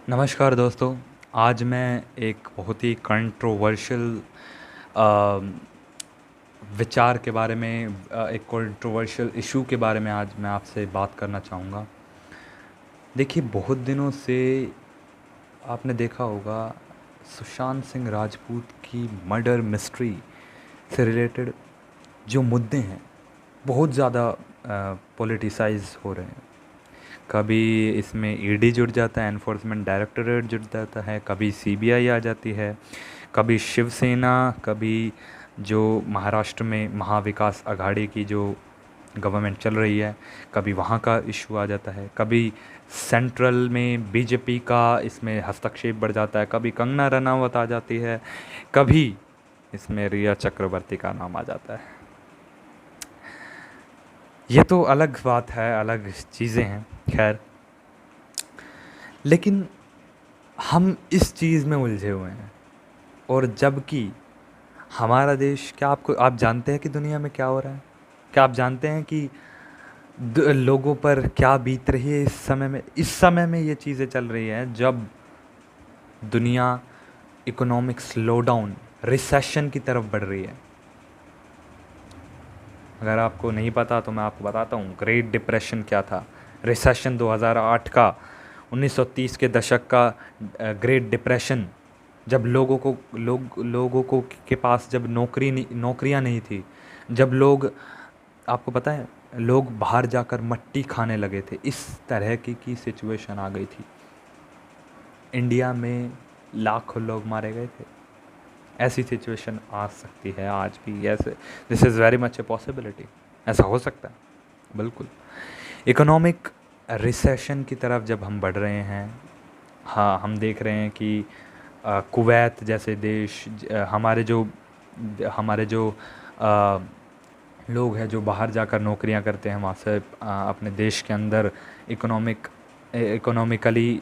नमस्कार दोस्तों। आज मैं एक बहुत ही कंट्रोवर्शियल विचार के बारे में एक कंट्रोवर्शियल इशू के बारे में आज मैं आपसे बात करना चाहूँगा। देखिए, बहुत दिनों से आपने देखा होगा सुशांत सिंह राजपूत की मर्डर मिस्ट्री से रिलेटेड जो मुद्दे हैं बहुत ज़्यादा पॉलिटिसाइज हो रहे हैं। कभी इसमें ईडी जुड़ जाता है, एनफोर्समेंट डायरेक्टोरेट जुड़ जाता है, कभी सीबीआई आ जाती है, कभी शिवसेना, कभी जो महाराष्ट्र में महाविकास आघाड़ी की जो गवर्नमेंट चल रही है, कभी वहाँ का इशू आ जाता है, कभी सेंट्रल में बीजेपी का इसमें हस्तक्षेप बढ़ जाता है, कभी कंगना रनावत आ जाती है, कभी इसमें रिया चक्रवर्ती का नाम आ जाता है। ये तो अलग बात है, अलग चीज़ें हैं। खैर, लेकिन हम इस चीज़ में उलझे हुए हैं, और जबकि हमारा देश, क्या आप जानते हैं कि दुनिया में क्या हो रहा है? क्या आप जानते हैं कि लोगों पर क्या बीत रही है इस समय में ये चीज़ें चल रही हैं जब दुनिया इकोनॉमिक स्लोडाउन, रिसेशन की तरफ बढ़ रही है। अगर आपको नहीं पता तो मैं आपको बताता हूँ, ग्रेट डिप्रेशन क्या था, रिसेशन 2008 का, 1930 के दशक का ग्रेट डिप्रेशन, जब लोगों को के पास जब नौकरियाँ नहीं थी, जब लोग, आपको पता है, लोग बाहर जाकर मट्टी खाने लगे थे, इस तरह की सिचुएशन आ गई थी। इंडिया में लाखों लोग मारे गए थे। ऐसी सिचुएशन आ सकती है आज भी, ऐसे this is very much a possibility. ऐसा हो सकता है, बिल्कुल। इकोनॉमिक रिसेशन की तरफ जब हम बढ़ रहे हैं, हाँ, हम देख रहे हैं कि कुवैत जैसे देश, हमारे जो लोग हैं जो बाहर जाकर नौकरियां करते हैं, वहाँ से अपने देश के अंदर इकोनॉमिकली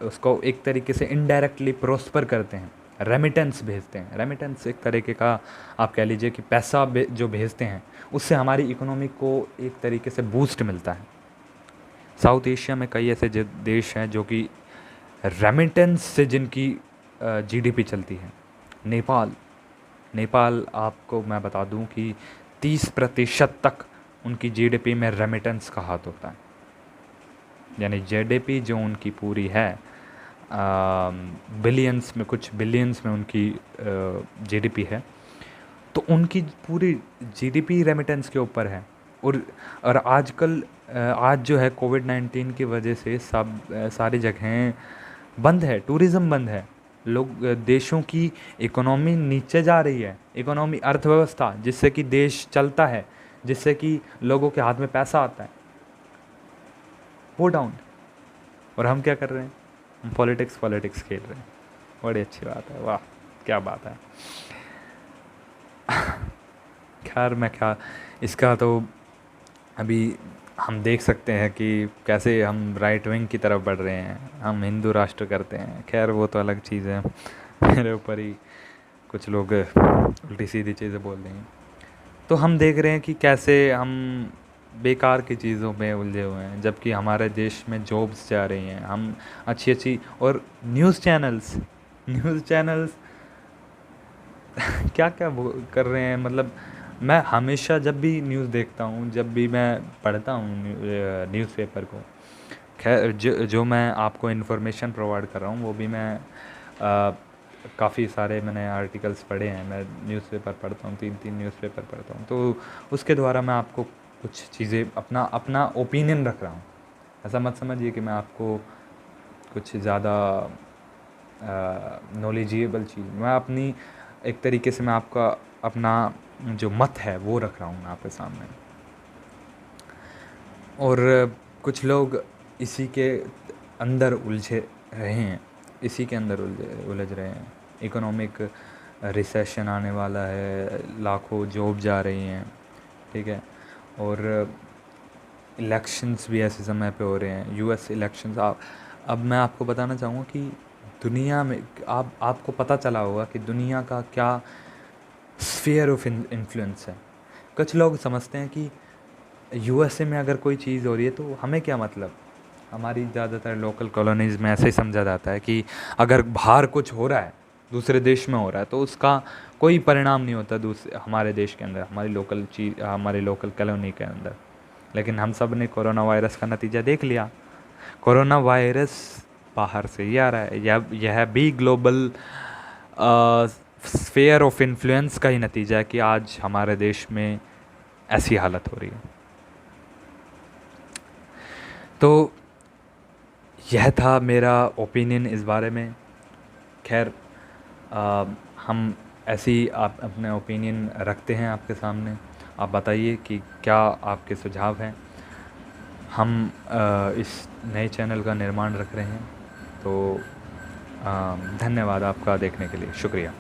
उसको एक तरीके से इनडायरेक्टली प्रोस्पर करते हैं, रेमिटेंस भेजते हैं। रेमिटेंस एक तरीके का, आप कह लीजिए कि पैसा जो भेजते हैं, उससे हमारी इकोनॉमी को एक तरीके से बूस्ट मिलता है। साउथ एशिया में कई ऐसे देश हैं जो कि रेमिटेंस से जिनकी जीडीपी चलती है। नेपाल आपको मैं बता दूं कि 30% तक उनकी जीडीपी में रेमिटेंस का हाथ होता है। यानी जीडीपी जो उनकी पूरी है, बिलियंस में, कुछ बिलियंस में उनकी जीडीपी है, तो उनकी पूरी जीडीपी रेमिटेंस के ऊपर है। और आजकल आज जो है कोविड-19 की वजह से सारी जगहें बंद है, टूरिज़्म बंद है, देशों की इकोनॉमी नीचे जा रही है। इकोनॉमी, अर्थव्यवस्था जिससे कि देश चलता है, जिससे कि लोगों के हाथ में पैसा आता है, वो डाउन। और हम क्या कर रहे हैं? हम पॉलिटिक्स खेल रहे हैं। बड़ी अच्छी बात है, वाह क्या बात है। खैर, मैं क्या, इसका तो अभी हम देख सकते हैं कि कैसे हम राइट विंग की तरफ बढ़ रहे हैं, हम हिंदू राष्ट्र करते हैं। खैर, वो तो अलग चीज़ है। मेरे ऊपर ही कुछ लोग उल्टी सीधी चीज़ें बोल देंगे। तो हम देख रहे हैं कि कैसे हम बेकार की चीज़ों में उलझे हुए हैं, जबकि हमारे देश में जॉब्स जा रही हैं। हम अच्छी अच्छी, और न्यूज़ चैनल्स क्या क्या वो कर रहे हैं, मतलब मैं हमेशा जब भी न्यूज़ देखता हूँ, जब भी मैं पढ़ता हूँ न्यूज़पेपर को, खैर जो मैं आपको इन्फॉर्मेशन प्रोवाइड कर रहा हूँ, वो भी मैं काफ़ी सारे मैंने आर्टिकल्स पढ़े हैं। मैं न्यूज़पेपर पढ़ता हूँ, 3 न्यूज़पेपर पढ़ता हूँ, तो उसके द्वारा मैं आपको कुछ चीज़ें, अपना ओपिनियन रख रहा हूँ। ऐसा मत समझिए कि मैं आपको कुछ ज़्यादा नॉलेजेबल चीज़, मैं अपनी एक तरीके से मैं आपका अपना जो मत है वो रख रहा हूँ मैं आपके सामने। और कुछ लोग इसी के अंदर उलझे रहे हैं, इसी के अंदर उलझ रहे हैं। इकोनॉमिक रिसेशन आने वाला है, लाखों जॉब जा रही हैं, ठीक है। और इलेक्शंस भी ऐसे समय पे हो रहे हैं, यूएस इलेक्शंस। अब मैं आपको बताना चाहूँगा कि दुनिया में, आपको पता चला होगा कि दुनिया का क्या स्फीयर ऑफ इन्फ्लुएंस है। कुछ लोग समझते हैं कि यूएसए में अगर कोई चीज़ हो रही है तो हमें क्या मतलब, हमारी ज़्यादातर लोकल कॉलोनीज़ में ऐसे ही समझा जाता है कि अगर बाहर कुछ हो रहा है, दूसरे देश में हो रहा है, तो उसका कोई परिणाम नहीं होता दूसरे हमारे देश के अंदर, हमारी लोकल कॉलोनी के अंदर। लेकिन हम सब ने कोरोना वायरस का नतीजा देख लिया। कोरोना वायरस बाहर से ही आ रहा है। यह भी ग्लोबल स्फेयर ऑफ इन्फ्लुएंस का ही नतीजा है कि आज हमारे देश में ऐसी हालत हो रही है। तो यह था मेरा ओपिनियन इस बारे में। खैर, हम ऐसे ही आप अपने ओपिनियन रखते हैं आपके सामने। आप बताइए कि क्या आपके सुझाव हैं। हम इस नए चैनल का निर्माण रख रहे हैं। तो धन्यवाद आपका देखने के लिए, शुक्रिया।